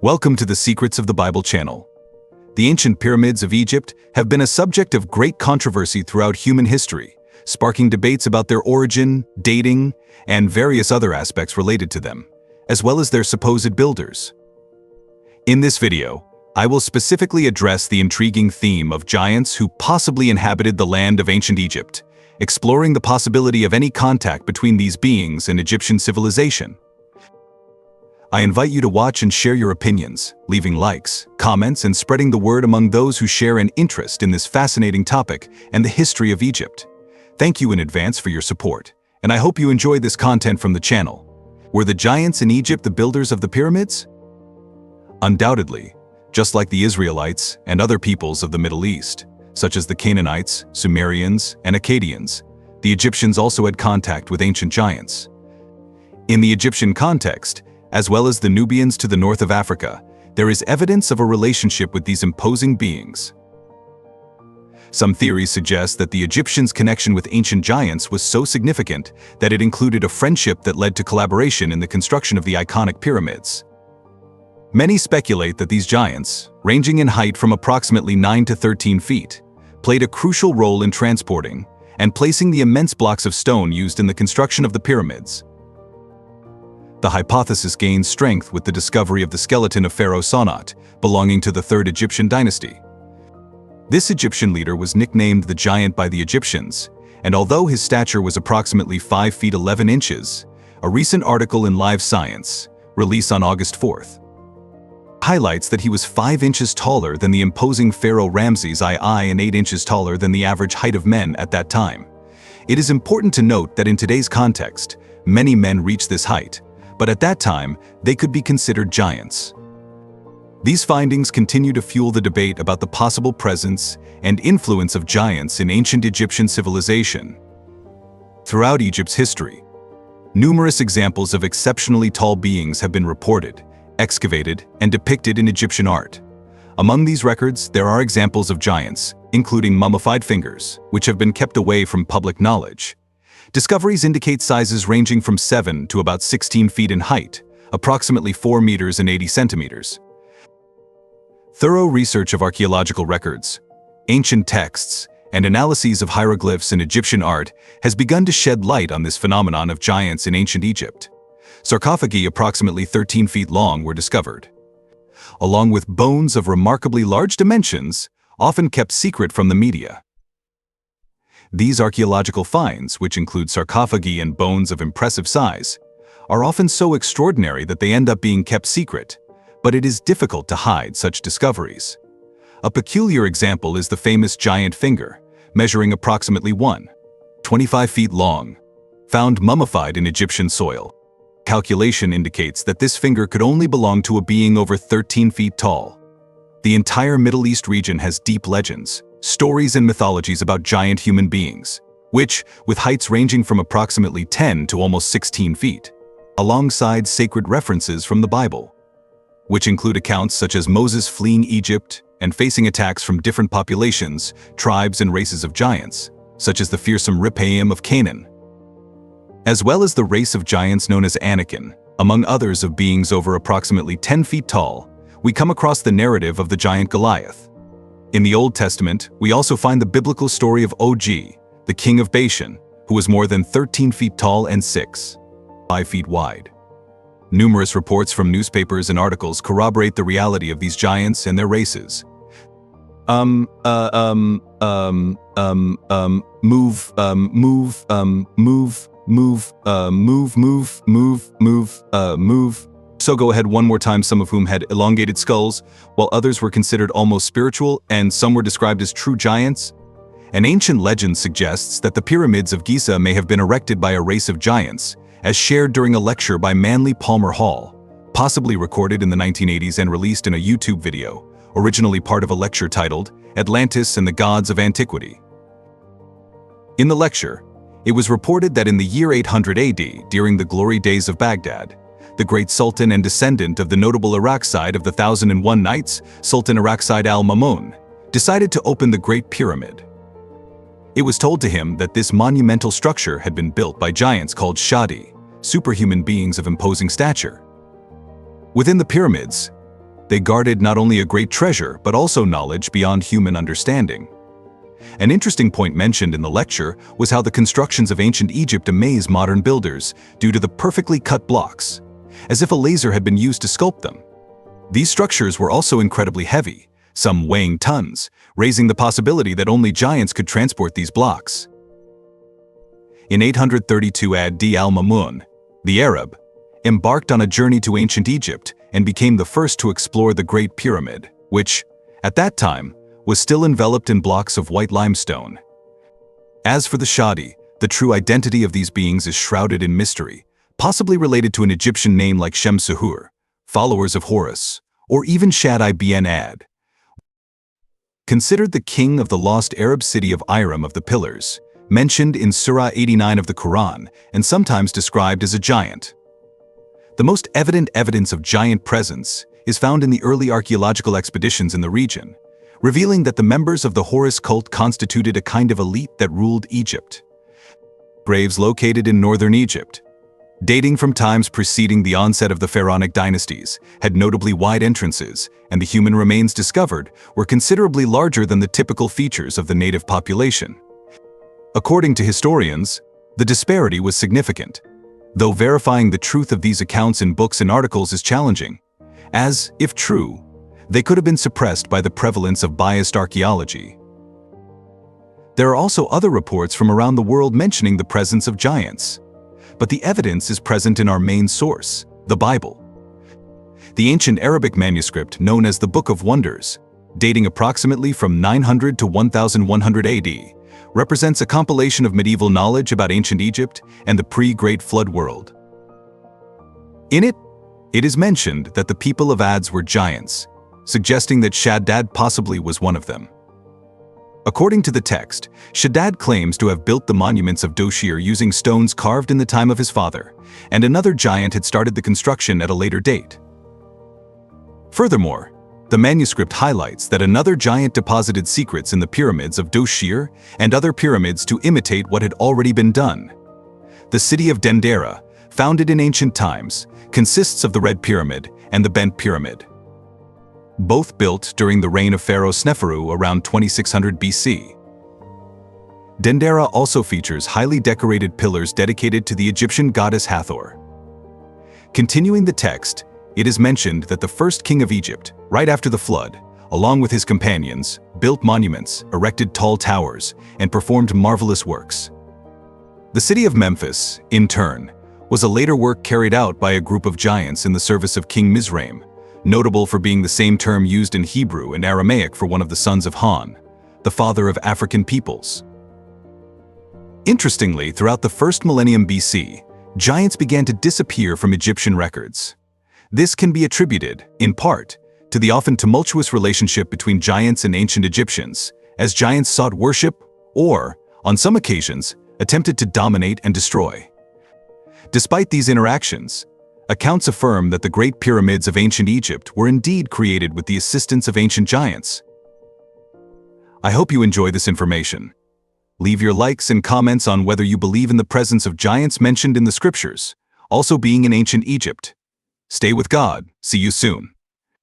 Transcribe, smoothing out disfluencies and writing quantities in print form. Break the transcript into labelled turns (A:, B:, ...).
A: Welcome to the Secrets of the Bible channel. The ancient pyramids of Egypt have been a subject of great controversy throughout human history, sparking debates about their origin, dating, and various other aspects related to them, as well as their supposed builders. In this video, I will specifically address the intriguing theme of giants who possibly inhabited the land of ancient Egypt, exploring the possibility of any contact between these beings and Egyptian civilization. I invite you to watch and share your opinions, leaving likes, comments, and spreading the word among those who share an interest in this fascinating topic and the history of Egypt. Thank you in advance for your support, and I hope you enjoy this content from the channel. Were the giants in Egypt the builders of the pyramids? Undoubtedly, just like the Israelites and other peoples of the Middle East, such as the Canaanites, Sumerians, and Akkadians, the Egyptians also had contact with ancient giants. In the Egyptian context, as well as the Nubians to the north of Africa, there is evidence of a relationship with these imposing beings. Some theories suggest that the Egyptians' connection with ancient giants was so significant that it included a friendship that led to collaboration in the construction of the iconic pyramids. Many speculate that these giants, ranging in height from approximately 9 to 13 feet, played a crucial role in transporting and placing the immense blocks of stone used in the construction of the pyramids. The hypothesis gained strength with the discovery of the skeleton of Pharaoh Sonot, belonging to the 3rd Egyptian dynasty. This Egyptian leader was nicknamed the Giant by the Egyptians, and although his stature was approximately 5 feet 11 inches, a recent article in Live Science, released on August 4th, highlights that he was 5 inches taller than the imposing Pharaoh Ramses II and 8 inches taller than the average height of men at that time. It is important to note that in today's context, many men reach this height, but at that time, they could be considered giants. These findings continue to fuel the debate about the possible presence and influence of giants in ancient Egyptian civilization. Throughout Egypt's history, numerous examples of exceptionally tall beings have been reported, excavated, and depicted in Egyptian art. Among these records, there are examples of giants, including mummified fingers, which have been kept away from public knowledge. Discoveries indicate sizes ranging from 7 to about 16 feet in height, approximately 4 meters and 80 centimeters. Thorough research of archaeological records, ancient texts, and analyses of hieroglyphs in Egyptian art has begun to shed light on this phenomenon of giants in ancient Egypt. Sarcophagi approximately 13 feet long were discovered, along with bones of remarkably large dimensions, often kept secret from the media. These archaeological finds, which include sarcophagi and bones of impressive size, are often so extraordinary that they end up being kept secret, but it is difficult to hide such discoveries. A peculiar example is the famous giant finger, measuring approximately 1.25 feet long, found mummified in Egyptian soil. Calculation indicates that this finger could only belong to a being over 13 feet tall. The entire Middle East region has deep legends, stories and mythologies about giant human beings, which, with heights ranging from approximately 10 to almost 16 feet, alongside sacred references from the Bible, which include accounts such as Moses fleeing Egypt and facing attacks from different populations, tribes, and races of giants, such as the fearsome Rephaim of Canaan, as well as the race of giants known as Anakim, among others of beings over approximately 10 feet tall. We come across the narrative of the giant Goliath. In the Old Testament, we also find the biblical story of Og, the king of Bashan, who was more than 13 feet tall and 6.5 feet wide. Numerous reports from newspapers and articles corroborate the reality of these giants and their races. Move, So go ahead one more time, some of whom had elongated skulls, while others were considered almost spiritual, and some were described as true giants. An ancient legend suggests that the pyramids of Giza may have been erected by a race of giants, as shared during a lecture by Manly Palmer Hall, possibly recorded in the 1980s and released in a YouTube video, originally part of a lecture titled Atlantis and the Gods of Antiquity. In the lecture, it was reported that in the year 800 AD, during the glory days of Baghdad, the great Sultan and descendant of the notable Arakcide of the 1001 Nights, Sultan Arakcide al-Mamun, decided to open the Great Pyramid. It was told to him that this monumental structure had been built by giants called Shadi, superhuman beings of imposing stature. Within the pyramids, They guarded not only a great treasure, but also knowledge beyond human understanding. An interesting point mentioned in the lecture was how the constructions of ancient Egypt amaze modern builders due to the perfectly cut blocks, as if a laser had been used to sculpt them. These structures were also incredibly heavy, some weighing tons, raising the possibility that only giants could transport these blocks. In 832 Ad-Din al-Mamun, the Arab, embarked on a journey to ancient Egypt and became the first to explore the Great Pyramid, which, at that time, was still enveloped in blocks of white limestone. As for the Shadi, the true identity of these beings is shrouded in mystery, possibly related to an Egyptian name like Shem-Suhur, followers of Horus, or even Shaddai ibn Ad. Considered the king of the lost Arab city of Iram of the Pillars, mentioned in Surah 89 of the Quran and sometimes described as a giant. The most evident evidence of giant presence is found in the early archaeological expeditions in the region, revealing that the members of the Horus cult constituted a kind of elite that ruled Egypt. Graves located in northern Egypt, dating from times preceding the onset of the pharaonic dynasties, had notably wide entrances, and the human remains discovered were considerably larger than the typical features of the native population. According to historians, the disparity was significant, though verifying the truth of these accounts in books and articles is challenging, as, if true, they could have been suppressed by the prevalence of biased archaeology. There are also other reports from around the world mentioning the presence of giants, but the evidence is present in our main source, the Bible. The ancient Arabic manuscript known as the Book of Wonders, dating approximately from 900 to 1100 AD, represents a compilation of medieval knowledge about ancient Egypt and the pre-Great Flood world. In it, it is mentioned that the people of Ads were giants, suggesting that Shaddad possibly was one of them. According to the text, Shaddad claims to have built the monuments of Doshir using stones carved in the time of his father, and another giant had started the construction at a later date. Furthermore, the manuscript highlights that another giant deposited secrets in the pyramids of Doshir and other pyramids to imitate what had already been done. The city of Dendera, founded in ancient times, consists of the Red Pyramid and the Bent Pyramid, both built during the reign of Pharaoh Sneferu around 2600 BC. Dendera also features highly decorated pillars dedicated to the Egyptian goddess Hathor. Continuing the text, it is mentioned that the first king of Egypt, right after the flood, along with his companions, built monuments, erected tall towers, and performed marvelous works. The city of Memphis, in turn, was a later work carried out by a group of giants in the service of King Mizraim, notable for being the same term used in Hebrew and Aramaic for one of the sons of Han, the father of African peoples. Interestingly, throughout the first millennium BC, giants began to disappear from Egyptian records. This can be attributed, in part, to the often tumultuous relationship between giants and ancient Egyptians, as giants sought worship or, on some occasions, attempted to dominate and destroy. Despite these interactions, accounts affirm that the Great Pyramids of ancient Egypt were indeed created with the assistance of ancient giants. I hope you enjoy this information. Leave your likes and comments on whether you believe in the presence of giants mentioned in the scriptures, also being in ancient Egypt. Stay with God. See you soon.